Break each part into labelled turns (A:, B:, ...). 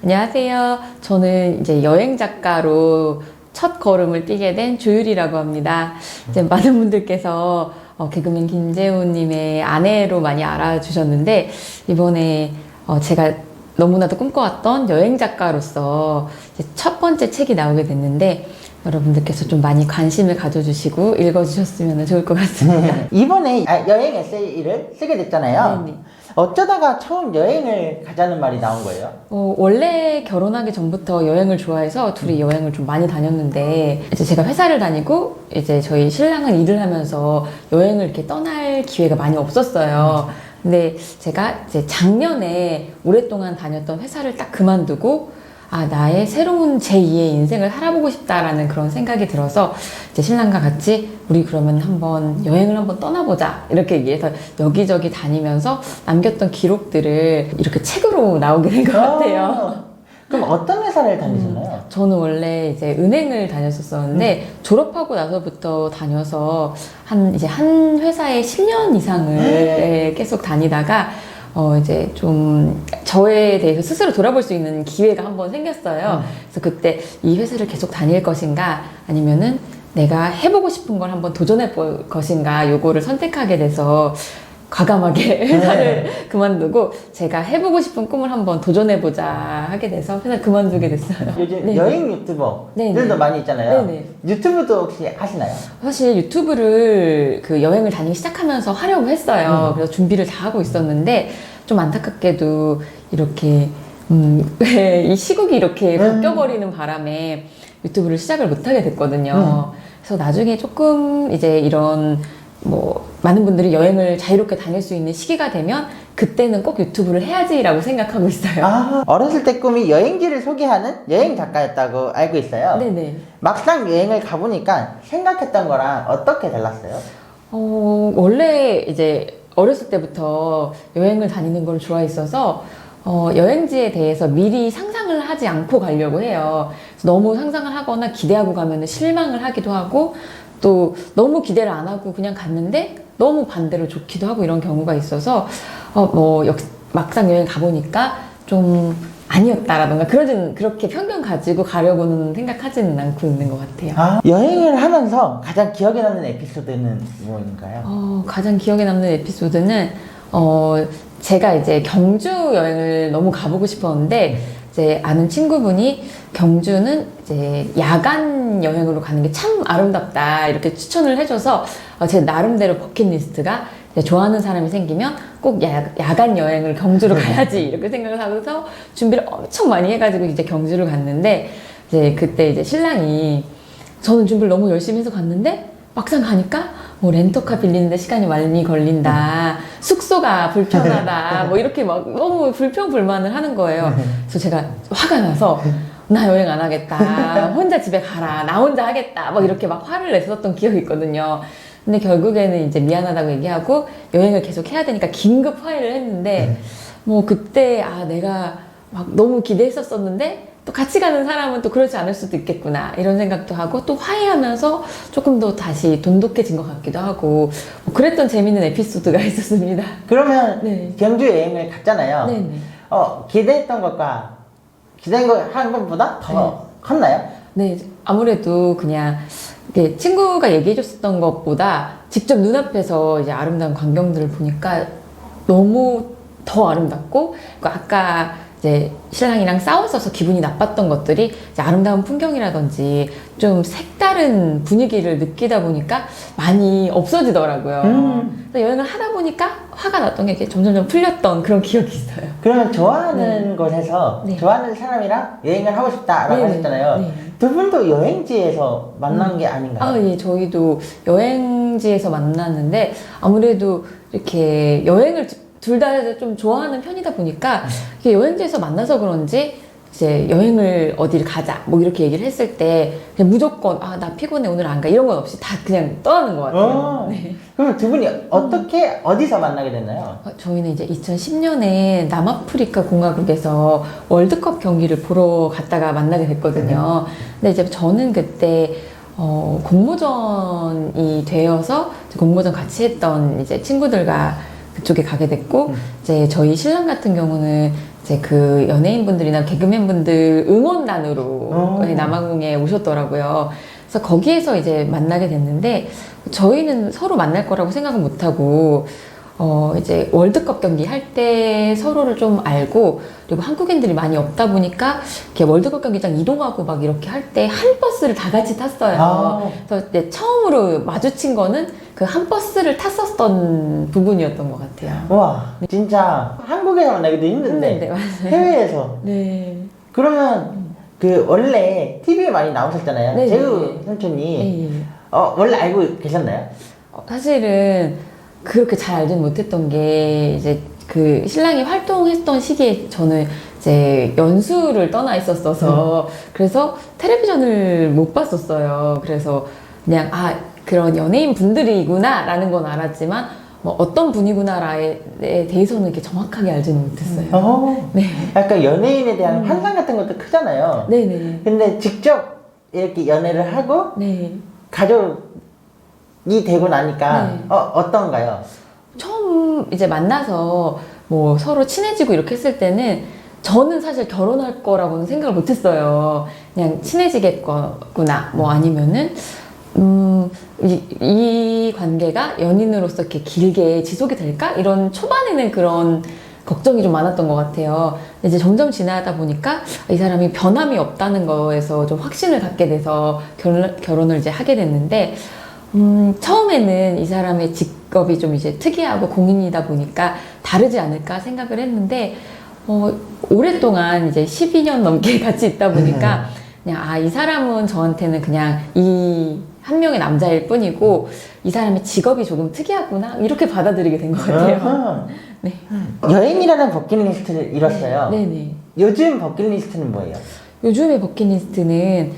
A: 안녕하세요. 저는 이제 여행 작가로 첫 걸음을 띄게 된 조율이라고 합니다. 이제 많은 분들께서 개그맨 김재훈님의 아내로 많이 알아주셨는데, 이번에 제가 너무나도 꿈꿔왔던 여행 작가로서 이제 첫 번째 책이 나오게 됐는데, 여러분들께서 좀 많이 관심을 가져주시고 읽어주셨으면 좋을 것 같습니다.
B: 이번에 여행 에세이를 쓰게 됐잖아요.
A: 네네.
B: 어쩌다가 처음 여행을 가자는 말이 나온 거예요?
A: 원래 결혼하기 전부터 여행을 좋아해서 둘이 여행을 좀 많이 다녔는데, 이제 제가 회사를 다니고 이제 저희 신랑은 일을 하면서 여행을 이렇게 떠날 기회가 많이 없었어요. 근데 제가 이제 작년에 오랫동안 다녔던 회사를 딱 그만두고 나의 새로운 제2의 인생을 살아보고 싶다라는 그런 생각이 들어서 이제 신랑과 같이 우리 그러면 한번 여행을 한번 떠나보자 이렇게 얘기해서 여기저기 다니면서 남겼던 기록들을 이렇게 책으로 나오게 된 것 같아요.
B: 그럼 어떤 회사를 다니셨나요?
A: 저는 원래 이제 은행을 다녔었는데 졸업하고 나서부터 다녀서 이제 한 회사에 10년 이상을 계속 다니다가 이제 좀 저에 대해서 스스로 돌아볼 수 있는 기회가 한번 생겼어요. 그래서 그때 이 회사를 계속 다닐 것인가 아니면은 내가 해보고 싶은 걸 한번 도전해 볼 것인가 요거를 선택하게 돼서 과감하게 회사를 그만두고 제가 해보고 싶은 꿈을 한번 도전해보자 하게 돼서 회사를 그만두게 됐어요.
B: 요즘
A: 네.
B: 여행 유튜버들도
A: 네네.
B: 많이 있잖아요.
A: 네네.
B: 유튜브도 혹시 하시나요?
A: 사실 유튜브를 그 여행을 다니기 시작하면서 하려고 했어요. 그래서 준비를 다 하고 있었는데 좀 안타깝게도 이렇게 이 시국이 이렇게 바뀌어버리는 바람에 유튜브를 시작을 못하게 됐거든요. 그래서 나중에 조금 이제 이런 많은 분들이 여행을 자유롭게 다닐 수 있는 시기가 되면 그때는 꼭 유튜브를 해야지라고 생각하고 있어요.
B: 어렸을 때 꿈이 여행지를 소개하는 여행 작가였다고 알고 있어요.
A: 네네.
B: 막상 여행을 가보니까 생각했던 거랑 어떻게 달랐어요?
A: 원래 이제 어렸을 때부터 여행을 다니는 걸 좋아했어서 여행지에 대해서 미리 상상을 하지 않고 가려고 해요. 그래서 너무 상상을 하거나 기대하고 가면 실망을 하기도 하고 또 너무 기대를 안 하고 그냥 갔는데 너무 반대로 좋기도 하고 이런 경우가 있어서 막상 여행 가보니까 좀 아니었다라던가 그렇게 편견 가지고 가려고는 생각하지는 않고 있는 것 같아요.
B: 여행을 하면서 가장 기억에 남는 에피소드는 뭐인가요?
A: 가장 기억에 남는 에피소드는 제가 이제 경주 여행을 너무 가보고 싶었는데 이제 아는 친구분이 경주는 이제 야간 여행으로 가는 게 참 아름답다 이렇게 추천을 해줘서 제 나름대로 버킷리스트가 좋아하는 사람이 생기면 꼭 야간 여행을 경주로 가야지 이렇게 생각을 하면서 준비를 엄청 많이 해가지고 이제 경주를 갔는데 이제 그때 이제 신랑이 저는 준비를 너무 열심히 해서 갔는데 막상 가니까 렌터카 빌리는데 시간이 많이 걸린다, 숙소가 불편하다, 이렇게 막 너무 불평불만을 하는 거예요. 그래서 제가 화가 나서 나 여행 안 하겠다, 혼자 집에 가라, 나 혼자 하겠다, 이렇게 막 화를 냈었던 기억이 있거든요. 근데 결국에는 이제 미안하다고 얘기하고 여행을 계속 해야 되니까 긴급 화해를 했는데 그때 내가 막 너무 기대했었었는데 또 같이 가는 사람은 또 그렇지 않을 수도 있겠구나 이런 생각도 하고 또 화해하면서 조금 더 다시 돈독해진 것 같기도 하고 그랬던 재밌는 에피소드가 있었습니다.
B: 그러면
A: 네.
B: 경주 여행을 갔잖아요.
A: 네네.
B: 기대했던 것과 기대한 것보다 더 컸나요?
A: 네, 아무래도 그냥 이게 친구가 얘기해줬었던 것보다 직접 눈앞에서 이제 아름다운 광경들을 보니까 너무 더 아름답고 아까 이제 신랑이랑 싸웠어서 기분이 나빴던 것들이 이제 아름다운 풍경이라든지 좀 색다른 분위기를 느끼다 보니까 많이 없어지더라고요. 그래서 여행을 하다 보니까 화가 났던 게 이렇게 점점 풀렸던 그런 기억이 있어요.
B: 그러면 좋아하는 곳에서
A: 네.
B: 좋아하는 사람이랑 여행을 하고 싶다라고
A: 네네.
B: 하셨잖아요.
A: 네.
B: 두 분도 여행지에서 만난 게 아닌가요?
A: 예, 저희도 여행지에서 만났는데 아무래도 이렇게 여행을 둘 다 좀 좋아하는 편이다 보니까 이게 여행지에서 만나서 그런지 이제 여행을 어디를 가자 이렇게 얘기를 했을 때 그냥 무조건 나 피곤해 오늘 안 가 이런 건 없이 다 그냥 떠나는 것 같아요. 네.
B: 그럼 두 분이 어떻게 어디서 만나게 됐나요?
A: 저희는 이제 2010년에 남아프리카 공화국에서 월드컵 경기를 보러 갔다가 만나게 됐거든요. 근데 이제 저는 그때 공모전이 되어서 공모전 같이 했던 이제 친구들과 그쪽에 가게 됐고 이제 저희 신랑 같은 경우는 이제 그 연예인분들이나 개그맨분들 응원단으로 남아공에 오셨더라고요. 그래서 거기에서 이제 만나게 됐는데 저희는 서로 만날 거라고 생각은 못하고 이제 월드컵 경기 할 때 서로를 좀 알고 그리고 한국인들이 많이 없다 보니까 이렇게 월드컵 경기장 이동하고 막 이렇게 할 때 한 버스를 다 같이 탔어요.
B: 아.
A: 그래서 이제 처음으로 마주친 거는 그 한 버스를 탔었던 부분이었던 것 같아요.
B: 와, 진짜 한국에서 만나기도 힘든데
A: 네, 맞아요.
B: 해외에서.
A: 네.
B: 그러면 그 원래 TV에 많이 나오셨잖아요.
A: 네,
B: 재우
A: 네.
B: 삼촌이.
A: 네.
B: 원래 알고 계셨나요?
A: 사실은 그렇게 잘 알지는 못했던 게 이제 그 신랑이 활동했던 시기에 저는 이제 연수를 떠나 있었어서 그래서 텔레비전을 못 봤었어요. 그래서 그냥 그런 연예인 분들이구나 라는 건 알았지만 뭐 어떤 분이구나에 대해서는 이렇게 정확하게 알지는 못했어요. 네.
B: 약간 연예인에 대한 환상 같은 것도 크잖아요.
A: 네네.
B: 근데 직접 이렇게 연애를 하고
A: 네.
B: 가족이 되고 나니까
A: 네.
B: 어떤가요?
A: 처음 이제 만나서 뭐 서로 친해지고 이렇게 했을 때는 저는 사실 결혼할 거라고는 생각을 못 했어요. 그냥 친해지겠구나. 뭐 아니면은, 이 관계가 연인으로서 이렇게 길게 지속이 될까? 이런 초반에는 그런 걱정이 좀 많았던 것 같아요. 근데 이제 점점 지나다 보니까 이 사람이 변함이 없다는 거에서 좀 확신을 갖게 돼서 결혼을 이제 하게 됐는데, 처음에는 이 사람의 직업이 좀 이제 특이하고 공인이다 보니까 다르지 않을까 생각을 했는데, 오랫동안 이제 12년 넘게 같이 있다 보니까, 그냥, 이 사람은 저한테는 그냥 이 한 명의 남자일 뿐이고, 이 사람의 직업이 조금 특이하구나, 이렇게 받아들이게 된 것 같아요. 네.
B: 여행이라는 버킷리스트를 이뤘어요.
A: 네네.
B: 요즘 버킷리스트는 뭐예요?
A: 요즘의 버킷리스트는,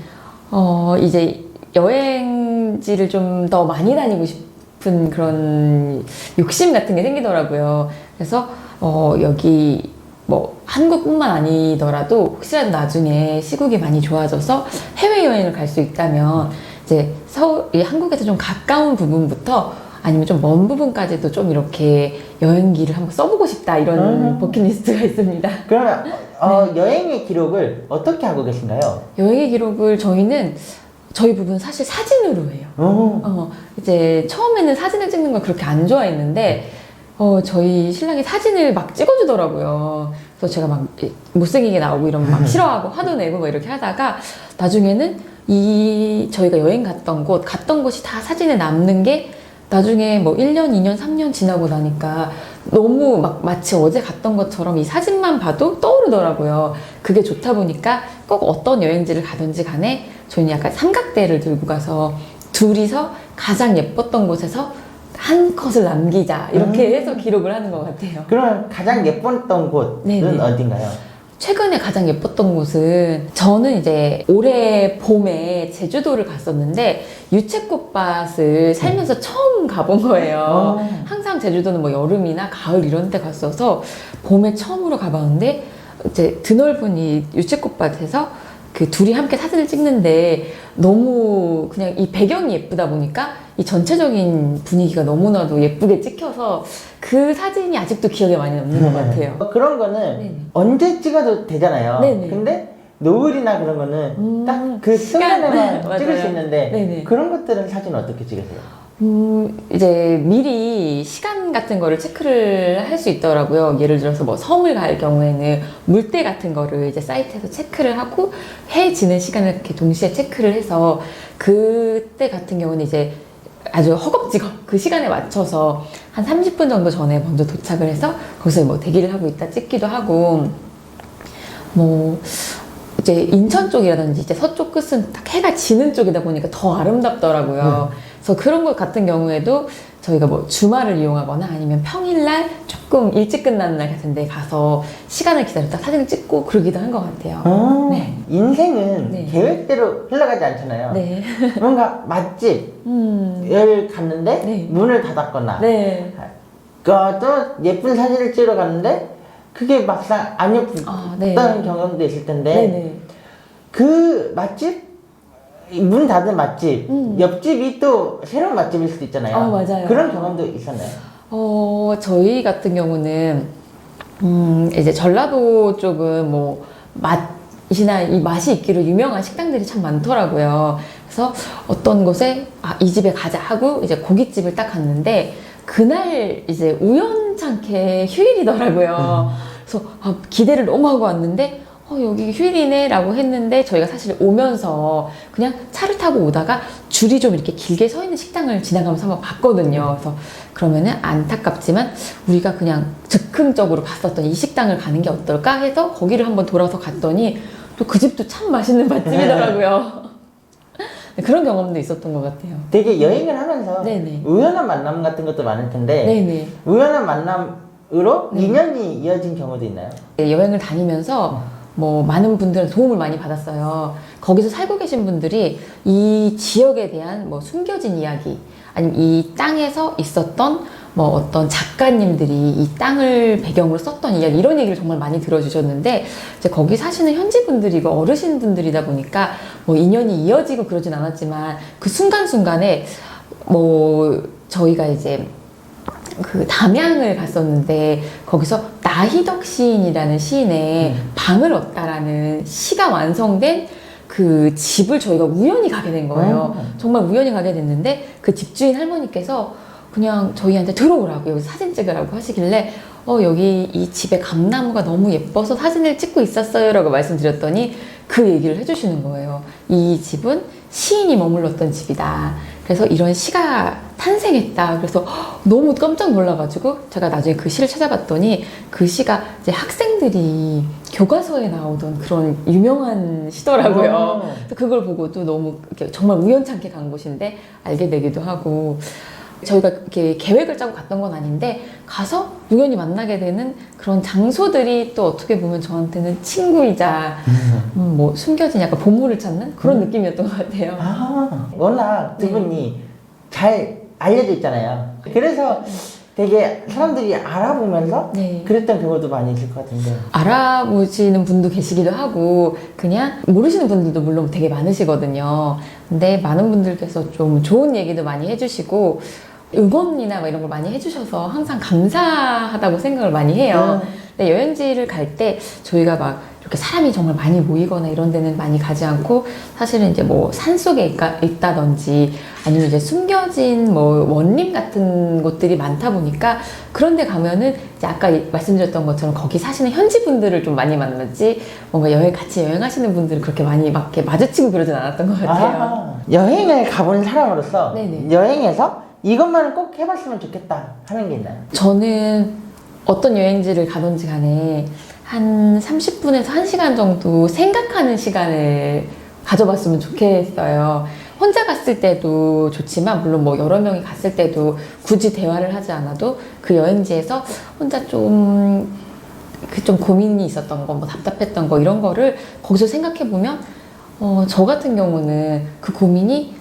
A: 이제 여행지를 좀 더 많이 다니고 싶은 그런 욕심 같은 게 생기더라고요. 그래서, 여기, 뭐, 한국뿐만 아니더라도 혹시라도 나중에 시국이 많이 좋아져서 해외여행을 갈 수 있다면, 이제 한국에서 좀 가까운 부분부터 아니면 좀 먼 부분까지도 좀 이렇게 여행기를 한번 써보고 싶다, 이런 버킷리스트가 있습니다.
B: 그러면, 여행의 기록을 어떻게 하고 계신가요?
A: 여행의 기록을 저희 부부는 사실 사진으로 해요. 이제 처음에는 사진을 찍는 걸 그렇게 안 좋아했는데, 저희 신랑이 사진을 막 찍어주더라고요. 그래서 제가 막 못생기게 나오고 이러면 막 싫어하고 화도 내고 막 이렇게 하다가 나중에는 저희가 여행 갔던 곳이 다 사진에 남는 게 나중에 뭐 1년, 2년, 3년 지나고 나니까 너무 막 마치 어제 갔던 것처럼 이 사진만 봐도 떠오르더라고요. 그게 좋다 보니까 꼭 어떤 여행지를 가든지 간에 저희는 약간 삼각대를 들고 가서 둘이서 가장 예뻤던 곳에서 한 컷을 남기자 이렇게 해서 기록을 하는 것 같아요.
B: 그럼 가장 예뻤던 곳은
A: 네네.
B: 어딘가요?
A: 최근에 가장 예뻤던 곳은 저는 이제 올해 봄에 제주도를 갔었는데 유채꽃밭을 살면서 처음 가본 거예요. 항상 제주도는 뭐 여름이나 가을 이런 데 갔어서 봄에 처음으로 가봤는데 이제 드넓은 이 유채꽃밭에서 그 둘이 함께 사진을 찍는데 너무 그냥 이 배경이 예쁘다 보니까 이 전체적인 분위기가 너무나도 예쁘게 찍혀서 그 사진이 아직도 기억에 많이 남는 것 같아요.
B: 그런 거는
A: 네네.
B: 언제 찍어도 되잖아요.
A: 네네.
B: 근데 노을이나 그런 거는 딱 그
A: 시간.
B: 순간에만
A: 맞아요.
B: 찍을 수 있는데
A: 네네.
B: 그런 것들은 사진 어떻게 찍으세요?
A: 이제 미리 시간 같은 거를 체크를 할 수 있더라고요. 예를 들어서 뭐 섬을 갈 경우에는 물때 같은 거를 이제 사이트에서 체크를 하고 해 지는 시간을 이렇게 동시에 체크를 해서 그때 같은 경우는 이제 아주 허겁지겁 그 시간에 맞춰서 한 30분 정도 전에 먼저 도착을 해서 거기서 뭐 대기를 하고 있다 찍기도 하고 뭐 이제 인천 쪽이라든지 이제 서쪽 끝은 딱 해가 지는 쪽이다 보니까 더 아름답더라고요. 그래서 그런 것 같은 경우에도 저희가 뭐 주말을 이용하거나 아니면 평일날 조금 일찍 끝나는 날 같은 데 가서 시간을 기다렸다 사진을 찍고 그러기도 한 것 같아요. 네.
B: 인생은
A: 네.
B: 계획대로 흘러가지 않잖아요.
A: 네.
B: 뭔가 맛집을 갔는데
A: 네.
B: 문을 닫았거나
A: 네.
B: 또 예쁜 사진을 찍으러 갔는데 그게 막상 안 예쁘다는
A: 네.
B: 경험도 있을 텐데
A: 네네.
B: 그 맛집? 문 닫은 맛집, 옆집이 또 새로운 맛집일 수도 있잖아요.
A: 맞아요.
B: 그런 경험도 있었나요?
A: 저희 같은 경우는 이제 전라도 쪽은 뭐 맛이나 이 맛이 있기로 유명한 식당들이 참 많더라고요. 그래서 어떤 곳에 이 집에 가자 하고 이제 고깃집을 딱 갔는데 그날 이제 우연찮게 휴일이더라고요. 그래서 기대를 너무 하고 왔는데 여기 휴일이네 라고 했는데 저희가 사실 오면서 그냥 차를 타고 오다가 줄이 좀 이렇게 길게 서 있는 식당을 지나가면서 한번 봤거든요. 그래서 그러면은 안타깝지만 우리가 그냥 즉흥적으로 갔었던 이 식당을 가는 게 어떨까 해서 거기를 한번 돌아서 갔더니 또 그 집도 참 맛있는 맛집이더라고요. 그런 경험도 있었던 것 같아요.
B: 되게 여행을 하면서
A: 네네.
B: 우연한 만남 같은 것도 많을 텐데
A: 네네.
B: 우연한 만남으로 인연이 이어진 경우도 있나요?
A: 여행을 다니면서 뭐 많은 분들한테 도움을 많이 받았어요. 거기서 살고 계신 분들이 이 지역에 대한 뭐 숨겨진 이야기 아니면 이 땅에서 있었던 뭐 어떤 작가님들이 이 땅을 배경으로 썼던 이야기 이런 얘기를 정말 많이 들어주셨는데 이제 거기 사시는 현지 분들이고 어르신 분들이다 보니까 뭐 인연이 이어지고 그러진 않았지만 그 순간순간에 뭐 저희가 이제 그 담양을 갔었는데 거기서 나희덕 시인이라는 시인의 방을 얻다라는 시가 완성된 그 집을 저희가 우연히 가게 된 거예요. 정말 우연히 가게 됐는데 그 집주인 할머니께서 그냥 저희한테 들어오라고 여기 사진 찍으라고 하시길래 여기 이 집의 감나무가 너무 예뻐서 사진을 찍고 있었어요 라고 말씀드렸더니 그 얘기를 해주시는 거예요. 이 집은 시인이 머물렀던 집이다. 그래서 이런 시가 탄생했다. 그래서 너무 깜짝 놀라가지고 제가 나중에 그 시를 찾아봤더니 그 시가 이제 학생들이 교과서에 나오던 그런 유명한 시더라고요. 그래서 그걸 보고도 너무 이렇게 정말 우연찮게 간 곳인데 알게 되기도 하고 저희가 이렇게 계획을 짜고 갔던 건 아닌데 가서 우연히 만나게 되는 그런 장소들이 또 어떻게 보면 저한테는 친구이자 뭐 숨겨진 약간 보물을 찾는 그런 느낌이었던 것 같아요.
B: 워낙 두 분이 잘 알려져 있잖아요. 그래서 되게 사람들이 알아보면서 그랬던 경우도 많이 있을 것 같은데
A: 알아보시는 분도 계시기도 하고 그냥 모르시는 분들도 물론 되게 많으시거든요. 근데 많은 분들께서 좀 좋은 얘기도 많이 해주시고 응원이나 뭐 이런 걸 많이 해주셔서 항상 감사하다고 생각을 많이 해요. 근데 여행지를 갈 때 저희가 막 이렇게 사람이 정말 많이 모이거나 이런 데는 많이 가지 않고 사실은 이제 뭐 산속에 있다든지 아니면 이제 숨겨진 뭐 원림 같은 곳들이 많다 보니까 그런 데 가면은 이제 아까 말씀드렸던 것처럼 거기 사시는 현지 분들을 좀 많이 만났지 뭔가 같이 여행하시는 분들을 그렇게 많이 막 이렇게 마주치고 그러진 않았던 것 같아요.
B: 여행을 가본 사람으로서
A: 네네.
B: 여행에서 이것만은 꼭 해봤으면 좋겠다 하는 게 있나요?
A: 저는 어떤 여행지를 가든지 간에 한 30분에서 1시간 정도 생각하는 시간을 가져봤으면 좋겠어요. 혼자 갔을 때도 좋지만 물론 뭐 여러 명이 갔을 때도 굳이 대화를 하지 않아도 그 여행지에서 혼자 좀 고민이 있었던 거, 뭐 답답했던 거 이런 거를 거기서 생각해 보면 저 같은 경우는 그 고민이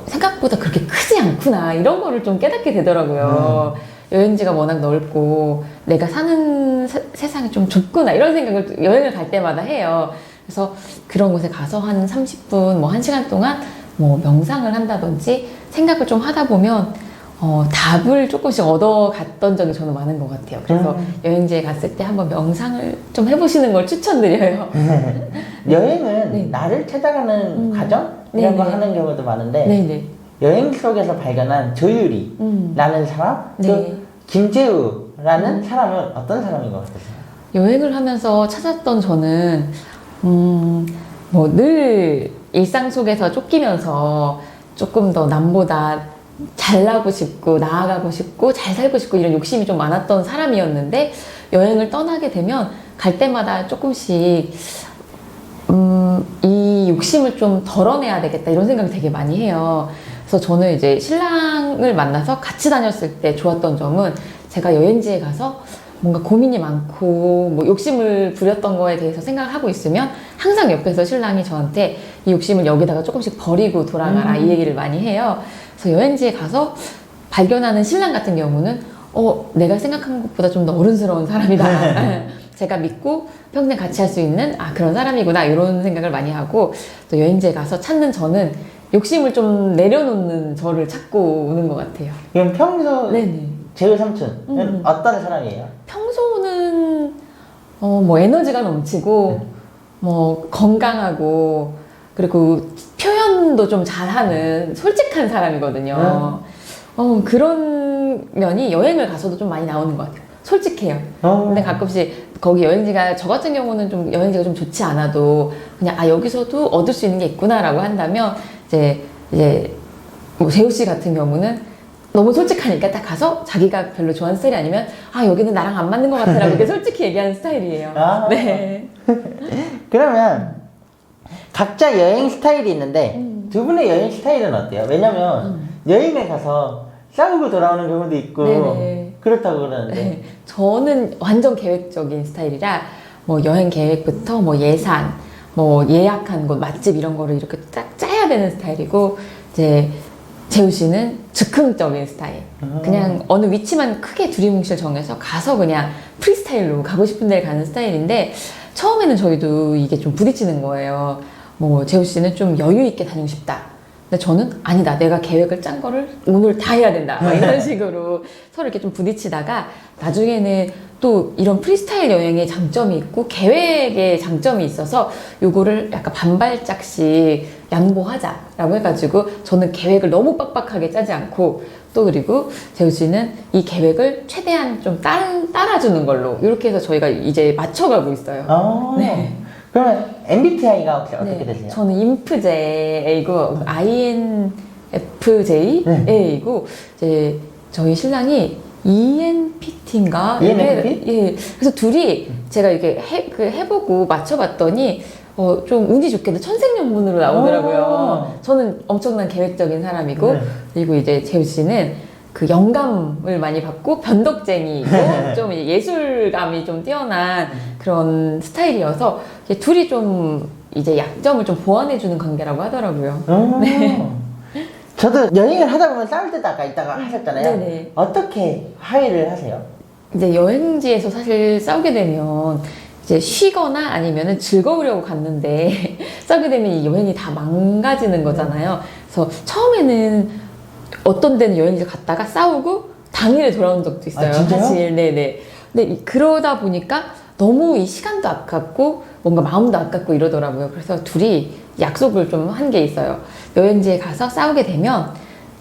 A: 생각보다 그렇게 크지 않구나 이런 거를 좀 깨닫게 되더라고요. 여행지가 워낙 넓고 내가 사는 세상이 좀 좁구나 이런 생각을 여행을 갈 때마다 해요. 그래서 그런 곳에 가서 한 30분, 뭐 1시간 동안 뭐 명상을 한다든지 생각을 좀 하다 보면 답을 조금씩 얻어갔던 적이 저는 많은 것 같아요. 그래서 여행지에 갔을 때 한번 명상을 좀 해보시는 걸 추천드려요.
B: 여행은 나를 찾아가는 과정? 이런 거 하는 경우도 많은데 여행 속에서 발견한 조유리라는 사람, 또 김재우라는 사람은 어떤 사람인 것 같으세요?
A: 여행을 하면서 찾았던 저는 뭐 늘 일상 속에서 쫓기면서 조금 더 남보다 잘나고 싶고 나아가고 싶고 잘 살고 싶고 이런 욕심이 좀 많았던 사람이었는데 여행을 떠나게 되면 갈 때마다 조금씩 이 욕심을 좀 덜어내야 되겠다 이런 생각을 되게 많이 해요. 그래서 저는 이제 신랑을 만나서 같이 다녔을 때 좋았던 점은 제가 여행지에 가서 뭔가 고민이 많고 뭐 욕심을 부렸던 거에 대해서 생각을 하고 있으면 항상 옆에서 신랑이 저한테 이 욕심을 여기다가 조금씩 버리고 돌아가라 이 얘기를 많이 해요. 그래서 여행지에 가서 발견하는 신랑 같은 경우는 내가 생각한 것보다 좀 더 어른스러운 사람이다. 제가 믿고 평생 같이 할 수 있는 그런 사람이구나 이런 생각을 많이 하고 또 여행지에 가서 찾는 저는 욕심을 좀 내려놓는 저를 찾고 오는 것 같아요.
B: 그럼 평소 재우 삼촌은 어떤 사람이에요?
A: 평소는 뭐 에너지가 넘치고 뭐 건강하고 그리고 표현도 좀 잘하는 솔직한 사람이거든요. 그런 면이 여행을 가서도 좀 많이 나오는 것 같아요. 솔직해요. 근데 가끔씩 거기 여행지가 저 같은 경우는 좀 여행지가 좀 좋지 않아도 그냥 여기서도 얻을 수 있는 게 있구나라고 한다면 이제 뭐 재우 씨 같은 경우는 너무 솔직하니까 딱 가서 자기가 별로 좋아하는 스타일이 아니면 여기는 나랑 안 맞는 것 같아라고 이렇게 솔직히 얘기하는 스타일이에요. 네.
B: 그러면 각자 여행 스타일이 있는데 두 분의 여행 스타일은 어때요? 왜냐면 여행을 가서 싸우고 돌아오는 경우도 있고
A: 네네.
B: 그렇다고 그러는데
A: 네. 저는 완전 계획적인 스타일이라 뭐 여행 계획부터 뭐 예산, 뭐 예약한 곳, 맛집 이런 거를 이렇게 딱 짜야 되는 스타일이고 이제 재우 씨는 즉흥적인 스타일. 그냥 어느 위치만 크게 두리뭉실 정해서 가서 그냥 프리스타일로 가고 싶은 데를 가는 스타일인데 처음에는 저희도 이게 좀 부딪히는 거예요. 뭐 재우 씨는 좀 여유 있게 다니고 싶다. 근데 저는 아니다. 내가 계획을 짠 거를 오늘 다 해야 된다. 막 이런 식으로 서로 이렇게 좀 부딪히다가 나중에는 또 이런 프리스타일 여행의 장점이 있고 계획의 장점이 있어서 요거를 약간 반발짝씩 양보하자라고 해가지고 저는 계획을 너무 빡빡하게 짜지 않고 또 그리고 재우 씨는 이 계획을 최대한 좀 따라주는 걸로 이렇게 해서 저희가 이제 맞춰가고 있어요. 네.
B: 그러면 MBTI가 혹시 어떻게
A: 네,
B: 되세요?
A: 저는 인프제이고 INFJ이고 이제 저희 신랑이 ENFP인가?
B: ENFP?
A: 예. 그래서 둘이 제가 이렇게 해보고 맞춰봤더니 좀 운이 좋게도 천생연분으로 나오더라고요. 저는 엄청난 계획적인 사람이고 그리고 이제 재우 씨는 그 영감을 많이 받고 변덕쟁이고 좀 예술감이 좀 뛰어난 그런 스타일이어서 이제 둘이 좀 이제 약점을 좀 보완해주는 관계라고 하더라고요. 네.
B: 저도 여행을 하다 보면 싸울 때도 아까 있다가 하셨잖아요.
A: 네네.
B: 어떻게 화해를 하세요?
A: 이제 여행지에서 사실 싸우게 되면 이제 쉬거나 아니면은 즐거우려고 갔는데 싸우게 되면 이 여행이 다 망가지는 거잖아요. 그래서 처음에는 어떤 데는 여행지 갔다가 싸우고 당일에 돌아온 적도 있어요.
B: 진짜요?
A: 사실. 네네. 근데 그러다 보니까 너무 이 시간도 아깝고 뭔가 마음도 아깝고 이러더라고요. 그래서 둘이 약속을 좀 한 게 있어요. 여행지에 가서 싸우게 되면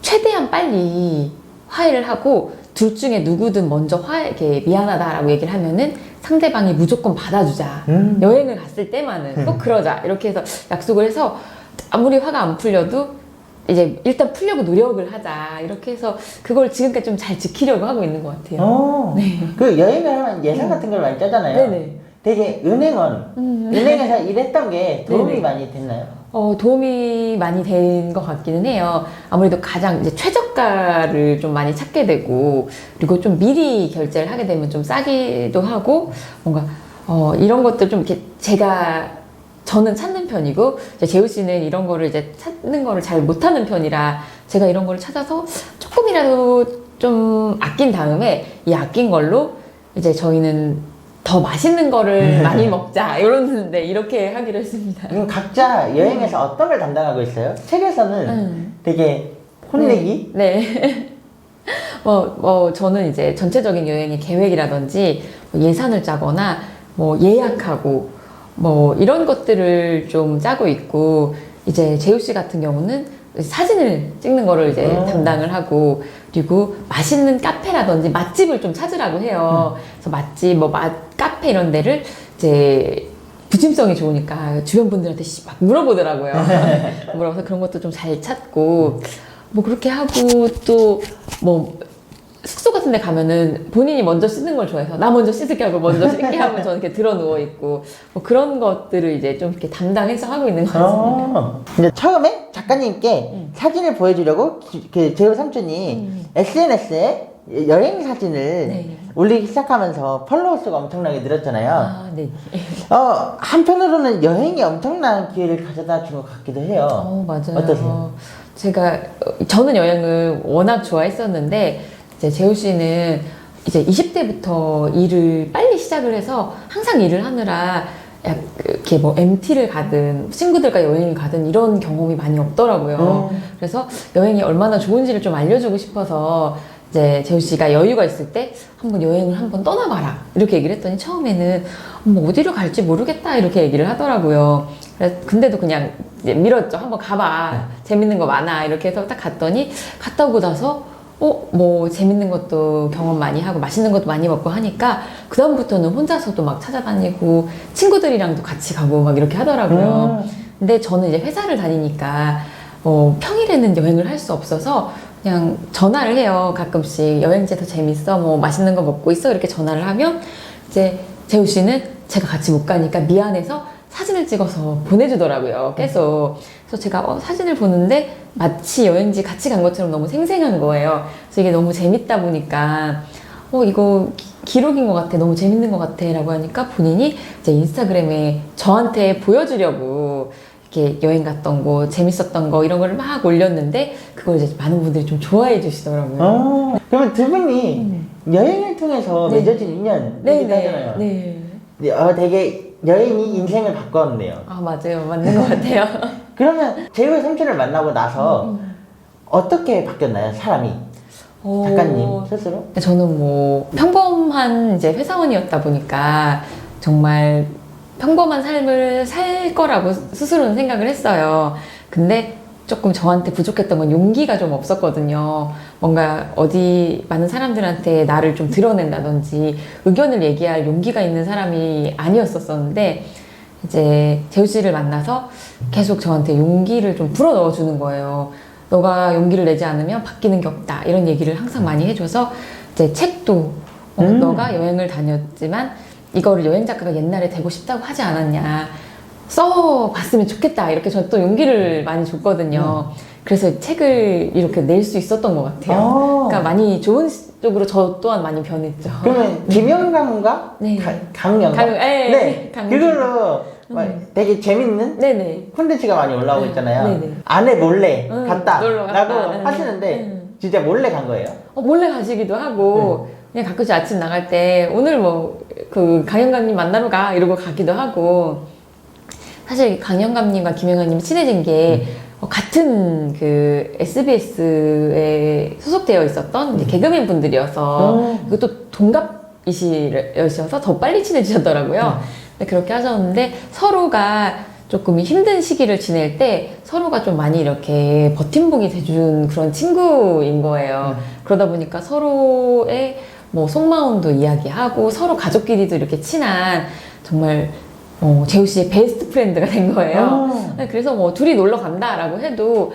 A: 최대한 빨리 화해를 하고 둘 중에 누구든 먼저 이렇게 미안하다라고 얘기를 하면은 상대방이 무조건 받아주자. 여행을 갔을 때만은 꼭 그러자. 이렇게 해서 약속을 해서 아무리 화가 안 풀려도 이제 일단 풀려고 노력을 하자. 이렇게 해서 그걸 지금까지 좀 잘 지키려고 하고 있는 것 같아요. 네.
B: 그 여행을 하면 예산 같은 걸 많이 짜잖아요.
A: 네네.
B: 되게 은행에서 일했던 게 도움이
A: 네네.
B: 많이 됐나요?
A: 도움이 많이 된 것 같기는 해요. 아무래도 가장 이제 최저가를 좀 많이 찾게 되고, 그리고 좀 미리 결제를 하게 되면 좀 싸기도 하고, 뭔가, 이런 것들 좀 이렇게 저는 찾는 편이고, 이제 재우 씨는 이런 거를 이제 찾는 거를 잘 못하는 편이라, 제가 이런 거를 찾아서 조금이라도 좀 아낀 다음에, 이 아낀 걸로 이제 저희는 더 맛있는 거를 많이 먹자 이러는데 이렇게 하기로 했습니다.
B: 각자 여행에서 어떤 걸 담당하고 있어요? 책에서는 되게 혼내기?
A: 네. 저는 이제 전체적인 여행의 계획이라든지 뭐 예산을 짜거나 뭐 예약하고 뭐 이런 것들을 좀 짜고 있고 이제 재우 씨 같은 경우는 사진을 찍는 거를 이제 담당을 하고 그리고 맛있는 카페라든지 맛집을 좀 찾으라고 해요. 그래서 맛집, 카페 이런 데를 이제 부침성이 좋으니까 주변 분들한테 막 물어보더라고요. 물어봐서 그런 것도 좀 잘 찾고 뭐 그렇게 하고 또 뭐 숙소 같은 데 가면은 본인이 먼저 씻는 걸 좋아해서 나 먼저 씻을게 하고 먼저 씻게 하면 저는 이렇게 들어 누워 있고 뭐 그런 것들을 이제 좀 이렇게 담당해서 하고 있는 것 같습니다.
B: 근데 처음에 작가님께 사진을 보여주려고 그 재우 삼촌이 SNS에 여행 사진을 올리기 시작하면서 팔로워 수가 엄청나게 늘었잖아요.
A: 네.
B: 한편으로는 여행이 엄청난 기회를 가져다 준 것 같기도 해요.
A: 맞아요.
B: 어떠세요?
A: 저는 여행을 워낙 좋아했었는데 이제 재우 씨는 이제 20대부터 일을 빨리 시작을 해서 항상 일을 하느라 이렇게 뭐 MT를 가든 친구들과 여행을 가든 이런 경험이 많이 없더라고요. 그래서 여행이 얼마나 좋은지를 좀 알려주고 싶어서 이제 재우 씨가 여유가 있을 때 한번 여행을 한번 떠나봐라 이렇게 얘기를 했더니 처음에는 뭐 어디로 갈지 모르겠다 이렇게 얘기를 하더라고요. 근데도 그냥 이제 밀었죠. 한번 가봐. 재밌는 거 많아. 이렇게 해서 딱 갔더니 갔다 오고 나서 뭐 재밌는 것도 경험 많이 하고 맛있는 것도 많이 먹고 하니까 그다음부터는 혼자서도 막 찾아다니고 친구들이랑도 같이 가고 막 이렇게 하더라고요. 근데 저는 이제 회사를 다니니까 평일에는 여행을 할 수 없어서 그냥 전화를 해요. 가끔씩 여행지 더 재밌어. 뭐 맛있는 거 먹고 있어. 이렇게 전화를 하면 이제 재우 씨는 제가 같이 못 가니까 미안해서 사진을 찍어서 보내주더라고요. 계속. 그래서 제가 사진을 보는데 마치 여행지 같이 간 것처럼 너무 생생한 거예요. 그래서 이게 너무 재밌다 보니까 이거 기록인 것 같아. 너무 재밌는 것 같아. 라고 하니까 본인이 이제 인스타그램에 저한테 보여주려고 이렇게 여행 갔던 거, 재밌었던 거 이런 걸 막 올렸는데 그걸 이제 많은 분들이 좀 좋아해 주시더라고요.
B: 그러면 두 분이 여행을 통해서
A: 네.
B: 맺어진 인연이기도 하잖아요.
A: 네.
B: 되게 여행이 인생을 바꿨네요.
A: 아, 맞아요. 맞는 것 같아요.
B: 그러면 재우의 삼촌을 만나고 나서 어떻게 바뀌었나요, 사람이? 작가님 스스로?
A: 저는 뭐 평범한 이제 회사원이었다 보니까 정말 평범한 삶을 살 거라고 스스로는 생각을 했어요. 근데 조금 저한테 부족했던 건 용기가 좀 없었거든요. 뭔가 어디 많은 사람들한테 나를 좀 드러낸다든지 의견을 얘기할 용기가 있는 사람이 아니었었는데 이제 재우 씨를 만나서 계속 저한테 용기를 좀 불어 넣어주는 거예요. 너가 용기를 내지 않으면 바뀌는 게 없다. 이런 얘기를 항상 많이 해줘서 이제 책도 너가 여행을 다녔지만 이거를 여행 작가가 옛날에 되고 싶다고 하지 않았냐. 써봤으면 좋겠다. 이렇게 저는 또 용기를 많이 줬거든요. 그래서 책을 이렇게 낼 수 있었던 것 같아요. 그러니까 많이 좋은 쪽으로 저 또한 많이 변했죠.
B: 그러면 김영감과
A: 네.
B: 강영감?
A: 네.
B: 그걸로 되게 재밌는
A: 네네.
B: 콘텐츠가 많이 올라오고 있잖아요.
A: 네네.
B: 아내 몰래 갔다
A: 놀러
B: 라고
A: 갔다.
B: 하시는데 진짜 몰래 간 거예요?
A: 몰래 가시기도 하고 그냥 가끔씩 아침 나갈 때 오늘 뭐 그 강영감님 만나러 가 이러고 가기도 하고 사실 강영감님과 김영감님이 친해진 게 같은 그 SBS에 소속되어 있었던 이제 개그맨 분들이어서 그것도 동갑이시셔서 더 빨리 친해지셨더라고요. 근데 그렇게 하셨는데 서로가 조금 힘든 시기를 지낼 때 서로가 좀 많이 이렇게 버팀목이 돼준 그런 친구인 거예요. 그러다 보니까 서로의 뭐 속마음도 이야기하고 서로 가족끼리도 이렇게 친한 정말 재우 씨의 베스트 프렌드가 된 거예요. 그래서 뭐 둘이 놀러 간다라고 해도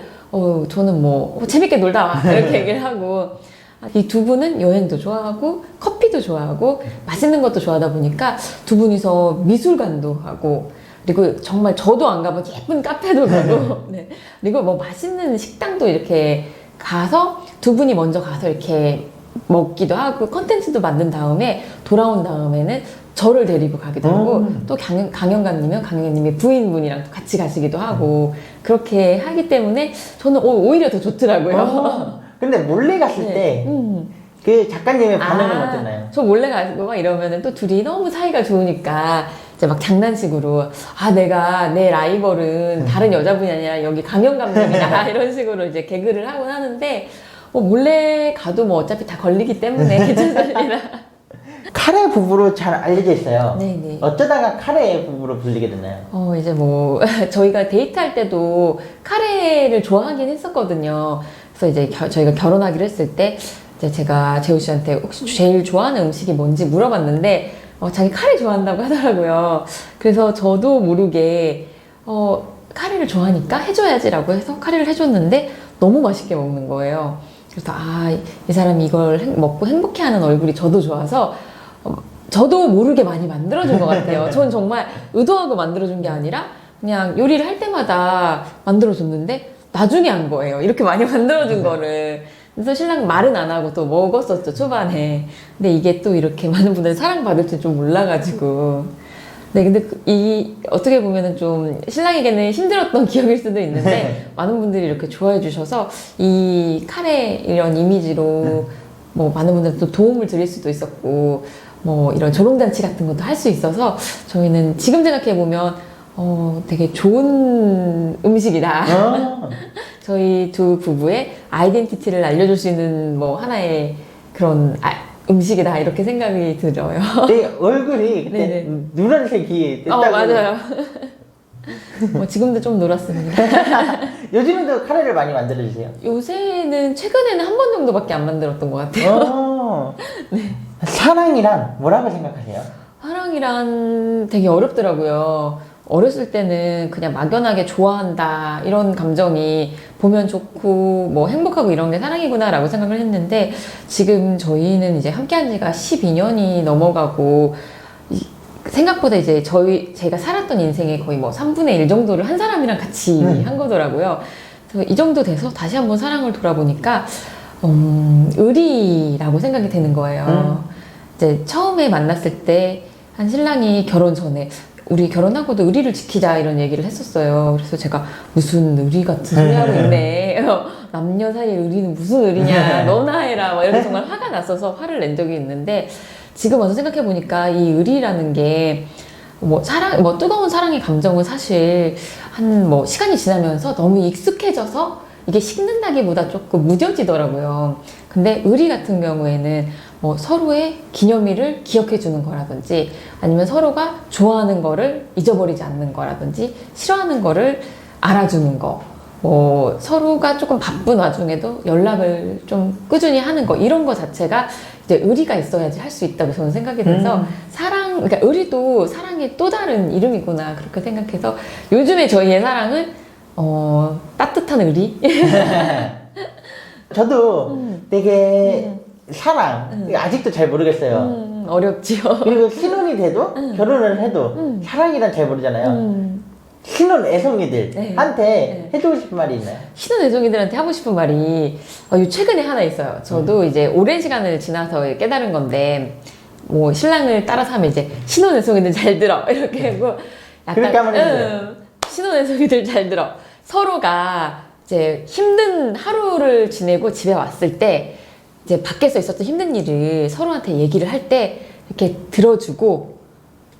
A: 저는 뭐 재밌게 놀다 와 이렇게 얘기를 하고 이 두 분은 여행도 좋아하고 커피도 좋아하고 맛있는 것도 좋아하다 보니까 두 분이서 미술관도 하고 그리고 정말 저도 안 가본 예쁜 카페도 가고 네. 그리고 뭐 맛있는 식당도 이렇게 가서 두 분이 먼저 가서 이렇게 먹기도 하고 컨텐츠도 만든 다음에 돌아온 다음에는 저를 데리고 가기도 하고 또 강영감님은 강영감님의 부인분이랑 또 같이 가시기도 하고 그렇게 하기 때문에 저는 오히려 더 좋더라고요.
B: 근데 몰래 갔을 때 그 작가님의 반응은 어땠나요?
A: 저 몰래 가고 막 이러면은 또 둘이 너무 사이가 좋으니까 이제 막 장난식으로 내가 내 라이벌은 다른 여자분이 아니라 여기 강영감님이다 이런 식으로 이제 개그를 하곤 하는데 몰래 가도 뭐 어차피 다 걸리기 때문에 괜찮습니다.
B: 카레 부부로 잘 알려져 있어요.
A: 네네.
B: 어쩌다가 카레 부부로 불리게 됐나요?
A: 이제 뭐 저희가 데이트할 때도 카레를 좋아하긴 했었거든요. 그래서 이제 저희가 결혼하기로 했을 때 이제 제가 재우 씨한테 혹시 제일 좋아하는 음식이 뭔지 물어봤는데 자기 카레 좋아한다고 하더라고요. 그래서 저도 모르게 카레를 좋아하니까 해줘야지라고 해서 카레를 해줬는데 너무 맛있게 먹는 거예요. 그래서 이 사람이 이걸 먹고 행복해하는 얼굴이 저도 좋아서 저도 모르게 많이 만들어준 것 같아요. 전 정말 의도하고 만들어준 게 아니라 그냥 요리를 할 때마다 만들어줬는데 나중에 한 거예요. 이렇게 많이 만들어준 거를. 그래서 신랑 말은 안 하고 또 먹었었죠, 초반에. 근데 이게 또 이렇게 많은 분들이 사랑받을 줄 좀 몰라가지고. 네, 근데 어떻게 보면은 좀 신랑에게는 힘들었던 기억일 수도 있는데 많은 분들이 이렇게 좋아해 주셔서 이 카레 이런 이미지로 뭐 많은 분들한테 또 도움을 드릴 수도 있었고 뭐 이런 조롱잔치 같은 것도 할 수 있어서 저희는 지금 생각해보면 되게 좋은 음식이다. 저희 두 부부의 아이덴티티를 알려줄 수 있는 뭐 하나의 그런 음식이다 이렇게 생각이 들어요.
B: 내 얼굴이 그때
A: 네네.
B: 누런색이 됐다고.
A: 맞아요. 뭐 지금도 좀 놀았습니다.
B: 요즘에도 카레를 많이 만들어주세요?
A: 요새는 최근에는 한 번 정도밖에 안 만들었던 것 같아요.
B: 네. 사랑이란 뭐라고 생각하세요?
A: 사랑이란 되게 어렵더라고요. 어렸을 때는 그냥 막연하게 좋아한다 이런 감정이 보면 좋고 뭐 행복하고 이런 게 사랑이구나 라고 생각을 했는데 지금 저희는 이제 함께한 지가 12년이 넘어가고 생각보다 이제 제가 살았던 인생의 거의 뭐 3분의 1 정도를 한 사람이랑 같이 한 거더라고요. 그래서 이 정도 돼서 다시 한번 사랑을 돌아보니까 의리라고 생각이 되는 거예요. 이제 처음에 만났을 때 한 신랑이 결혼 전에 우리 결혼하고도 의리를 지키자 이런 얘기를 했었어요. 그래서 제가 무슨 의리 같은 소리 하고 있네. 남녀 사이의 의리는 무슨 의리냐. 너나 해라. 막 이렇게 정말 화가 났어서 화를 낸 적이 있는데 지금 와서 생각해 보니까 이 의리라는 게 뭐 뜨거운 사랑의 감정은 사실 한 뭐 시간이 지나면서 너무 익숙해져서 이게 식는다기보다 조금 무뎌지더라고요. 근데 의리 같은 경우에는 뭐 서로의 기념일을 기억해 주는 거라든지 아니면 서로가 좋아하는 거를 잊어버리지 않는 거라든지 싫어하는 거를 알아주는 거, 뭐 서로가 조금 바쁜 와중에도 연락을 좀 꾸준히 하는 거 이런 거 자체가 이제 의리가 있어야지 할 수 있다고 저는 생각이 돼서 그러니까 의리도 사랑의 또 다른 이름이구나 그렇게 생각해서 요즘에 저희의 사랑은 따뜻한 의리.
B: 저도 되게 사랑 아직도 잘 모르겠어요.
A: 어렵지요.
B: 그리고 신혼이 돼도 결혼을 해도 사랑이란 잘 모르잖아요. 신혼 애송이들한테 해주고 싶은 말이 있나요?
A: 신혼 애송이들한테 하고 싶은 말이 최근에 하나 있어요. 저도 이제 오랜 시간을 지나서 깨달은 건데 뭐 신랑을 따라서 하면 이제 신혼 애송이들 잘 들어 이렇게 하고 약간
B: 그렇게 한번 해주세요.
A: 신혼 애송이들 잘 들어. 서로가 이제 힘든 하루를 지내고 집에 왔을 때 이제 밖에서 있었던 힘든 일을 서로한테 얘기를 할 때 이렇게 들어주고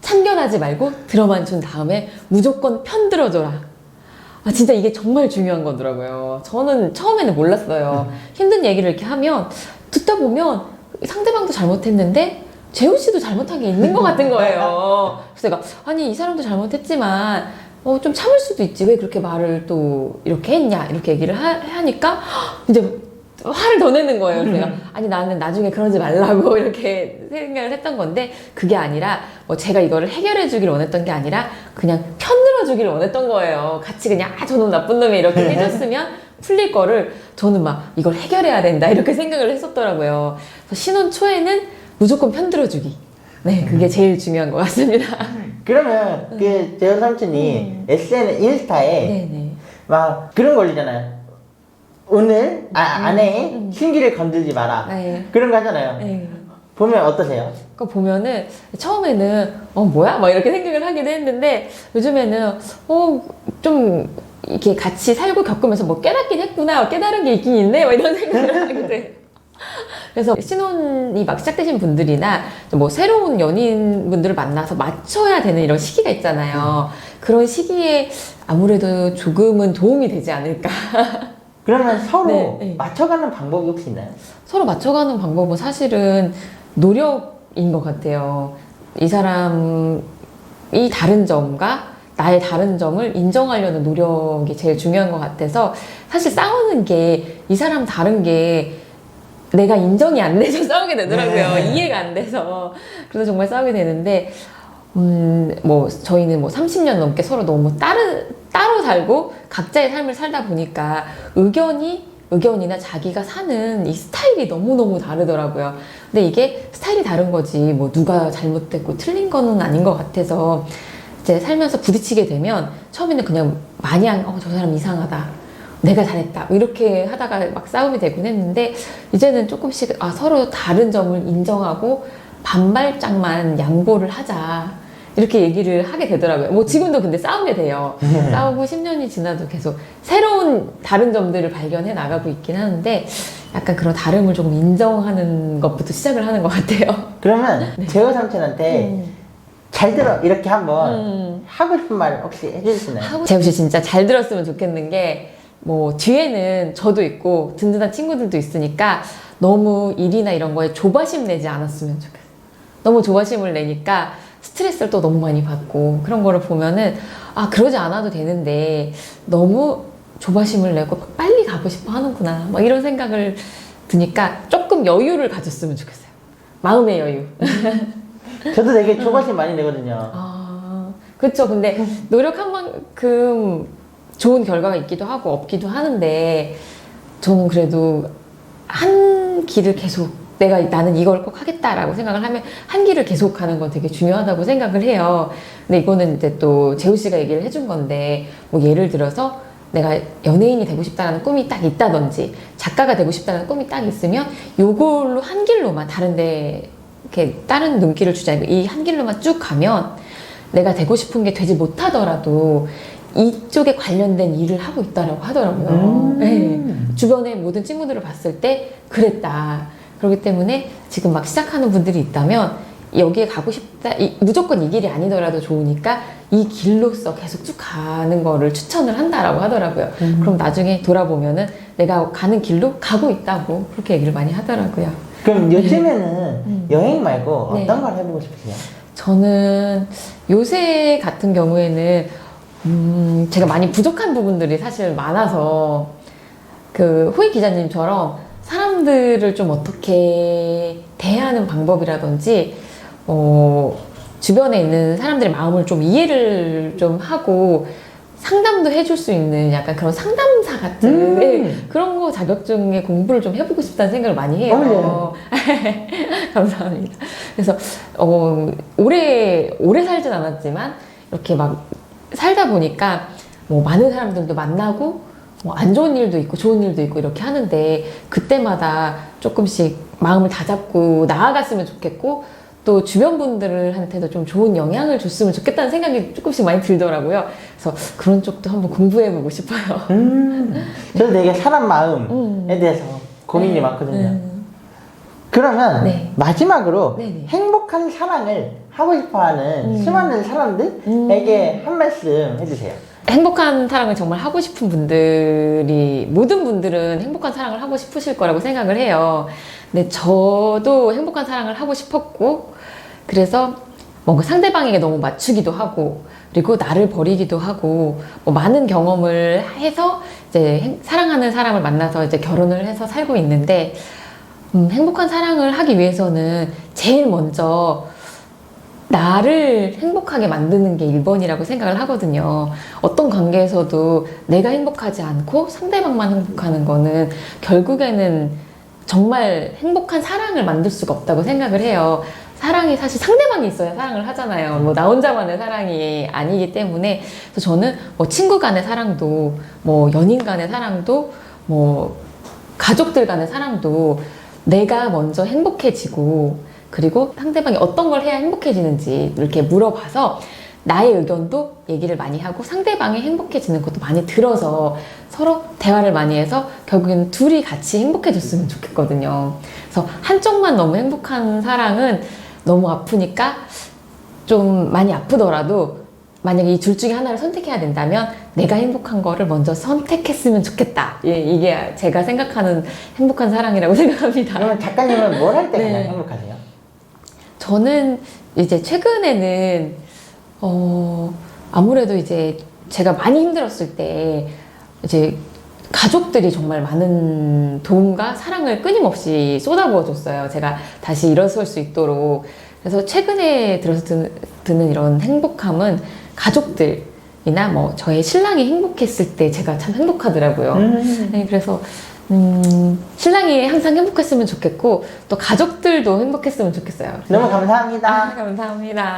A: 참견하지 말고 들어만 준 다음에 무조건 편 들어줘라. 진짜 이게 정말 중요한 거더라고요. 저는 처음에는 몰랐어요. 힘든 얘기를 이렇게 하면 듣다 보면 상대방도 잘못했는데 재훈 씨도 잘못한 게 있는 것 같은 거예요. 그래서 내가 아니 이 사람도 잘못했지만 좀 참을 수도 있지 왜 그렇게 말을 또 이렇게 했냐 이렇게 얘기를 하니까 이제 화를 더 내는 거예요. 그래서 내가 아니 나는 나중에 그러지 말라고 이렇게 생각을 했던 건데 그게 아니라 뭐 제가 이거를 해결해 주길 원했던 게 아니라 그냥 편 들어주길 원했던 거예요. 같이 그냥 저놈 나쁜 놈이 이렇게 해줬으면 풀릴 거를 저는 막 이걸 해결해야 된다 이렇게 생각을 했었더라고요. 그래서 신혼 초에는 무조건 편 들어주기. 네, 그게 제일 중요한 것 같습니다.
B: 그러면 그 재현 삼촌이 SNS 인스타에
A: 네네.
B: 막 그런 거 올리잖아요. 오늘 아내의 신기를 건들지 마라.
A: 네.
B: 그런 거 하잖아요.
A: 네.
B: 보면 어떠세요?
A: 그거 보면은 처음에는 뭐야? 막 이렇게 생각을 하긴 했는데 요즘에는 좀 이렇게 같이 살고 겪으면서 뭐 깨닫긴 했구나. 깨달은 게 있긴 있네. 막 이런 생각을 하게 돼요. 그래서 신혼이 막 시작되신 분들이나 뭐 새로운 연인분들을 만나서 맞춰야 되는 이런 시기가 있잖아요. 그런 시기에 아무래도 조금은 도움이 되지 않을까.
B: 그러면 서로
A: 네.
B: 맞춰가는 방법이 혹시 있나요?
A: 서로 맞춰가는 방법은 사실은 노력인 것 같아요. 이 사람이 다른 점과 나의 다른 점을 인정하려는 노력이 제일 중요한 것 같아서 사실 싸우는 게 이 사람 다른 게 내가 인정이 안 돼서 싸우게 되더라고요.
B: 네.
A: 이해가 안 돼서. 그래서 정말 싸우게 되는데 뭐 저희는 뭐 30년 넘게 서로 너무 따로 살고 각자의 삶을 살다 보니까 의견이나 자기가 사는 이 스타일이 너무너무 다르더라고요. 근데 이게 스타일이 다른 거지 뭐 누가 잘못됐고 틀린 거는 아닌 것 같아서 이제 살면서 부딪히게 되면 처음에는 그냥 마냥 저 사람 이상하다. 내가 잘했다. 이렇게 하다가 막 싸움이 되곤 했는데 이제는 조금씩 서로 다른 점을 인정하고 반발짝만 양보를 하자. 이렇게 얘기를 하게 되더라고요. 뭐 지금도 근데 싸우게 돼요. 싸우고 10년이 지나도 계속 새로운 다른 점들을 발견해 나가고 있긴 하는데 약간 그런 다름을 조금 인정하는 것부터 시작을 하는 것 같아요.
B: 그러면 재호 삼촌한테 잘 들어 이렇게 한번 하고 싶은 말 혹시 해줄 수 있나요?
A: 재호 씨 진짜 잘 들었으면 좋겠는 게 뭐 뒤에는 저도 있고 든든한 친구들도 있으니까 너무 일이나 이런 거에 조바심 내지 않았으면 좋겠어요. 너무 조바심을 내니까 스트레스를 또 너무 많이 받고 그런 거를 보면은 아 그러지 않아도 되는데 너무 조바심을 내고 빨리 가고 싶어 하는구나 막 이런 생각을 드니까 조금 여유를 가졌으면 좋겠어요. 마음의 여유.
B: 저도 되게 조바심 많이 내거든요.
A: 아 그렇죠. 근데 노력한 만큼 좋은 결과가 있기도 하고 없기도 하는데 저는 그래도 한 길을 계속 나는 이걸 꼭 하겠다라고 생각을 하면 한 길을 계속 가는 건 되게 중요하다고 생각을 해요. 근데 이거는 이제 또 재우 씨가 얘기를 해준 건데 뭐 예를 들어서 내가 연예인이 되고 싶다는 꿈이 딱 있다든지 작가가 되고 싶다는 꿈이 딱 있으면 요걸로 한 길로만 다른데 이렇게 다른 눈길을 주지 않고 이 한 길로만 쭉 가면 내가 되고 싶은 게 되지 못하더라도 이쪽에 관련된 일을 하고 있다라고 하더라고요. 네. 주변의 모든 친구들을 봤을 때 그랬다. 그렇기 때문에 지금 막 시작하는 분들이 있다면 여기에 가고 싶다. 무조건 이 길이 아니더라도 좋으니까 이 길로서 계속 쭉 가는 거를 추천을 한다라고 하더라고요. 그럼 나중에 돌아보면은 내가 가는 길로 가고 있다고 그렇게 얘기를 많이 하더라고요.
B: 그럼 요즘에는 여행 말고
A: 네.
B: 어떤 걸 해보고 싶으세요?
A: 저는 요새 같은 경우에는 제가 많이 부족한 부분들이 사실 많아서 그 호희 기자님처럼 사람들을 좀 어떻게 대하는 방법이라든지 주변에 있는 사람들의 마음을 좀 이해를 좀 하고 상담도 해줄 수 있는 약간 그런 상담사 같은 그런 거 자격증의 공부를 좀 해보고 싶다는 생각을 많이 해요. 감사합니다. 그래서 오래 살진 않았지만 이렇게 막 살다 보니까 뭐 많은 사람들도 만나고 뭐 안 좋은 일도 있고 좋은 일도 있고 이렇게 하는데 그때마다 조금씩 마음을 다잡고 나아갔으면 좋겠고 또 주변 분들한테도 좀 좋은 영향을 줬으면 좋겠다는 생각이 조금씩 많이 들더라고요. 그래서 그런 쪽도 한번 공부해보고 싶어요.
B: 저도 되게 사람 마음에 대해서 고민이 많거든요. 그러면
A: 네.
B: 마지막으로
A: 네네.
B: 행복한 사랑을 하고 싶어하는 수많은 사람들에게 한 말씀 해주세요.
A: 행복한 사랑을 정말 하고 싶은 분들이 모든 분들은 행복한 사랑을 하고 싶으실 거라고 생각을 해요. 근데 저도 행복한 사랑을 하고 싶었고 그래서 뭔가 상대방에게 너무 맞추기도 하고 그리고 나를 버리기도 하고 뭐 많은 경험을 해서 이제 사랑하는 사람을 만나서 이제 결혼을 해서 살고 있는데 행복한 사랑을 하기 위해서는 제일 먼저 나를 행복하게 만드는 게 1번이라고 생각을 하거든요. 어떤 관계에서도 내가 행복하지 않고 상대방만 행복하는 거는 결국에는 정말 행복한 사랑을 만들 수가 없다고 생각을 해요. 사랑이 사실 상대방이 있어야 사랑을 하잖아요. 뭐 나 혼자만의 사랑이 아니기 때문에 그래서 저는 뭐 친구 간의 사랑도 뭐 연인 간의 사랑도 뭐 가족들 간의 사랑도 내가 먼저 행복해지고 그리고 상대방이 어떤 걸 해야 행복해지는지 이렇게 물어봐서 나의 의견도 얘기를 많이 하고 상대방이 행복해지는 것도 많이 들어서 서로 대화를 많이 해서 결국에는 둘이 같이 행복해졌으면 좋겠거든요. 그래서 한쪽만 너무 행복한 사랑은 너무 아프니까 좀 많이 아프더라도 만약에 이 둘 중에 하나를 선택해야 된다면 내가 행복한 거를 먼저 선택했으면 좋겠다. 예, 이게 제가 생각하는 행복한 사랑이라고 생각합니다.
B: 그러면 작가님은 뭘 할 때
A: 네.
B: 가장 행복하세요?
A: 저는 이제 최근에는 아무래도 이제 제가 많이 힘들었을 때 이제 가족들이 정말 많은 도움과 사랑을 끊임없이 쏟아부어 줬어요. 제가 다시 일어설 수 있도록. 그래서 최근에 들어서 드는 이런 행복함은 가족들이나 뭐 저의 신랑이 행복했을 때 제가 참 행복하더라고요. 네, 그래서 신랑이 항상 행복했으면 좋겠고 또 가족들도 행복했으면 좋겠어요.
B: 너무 감사합니다.
A: 감사합니다.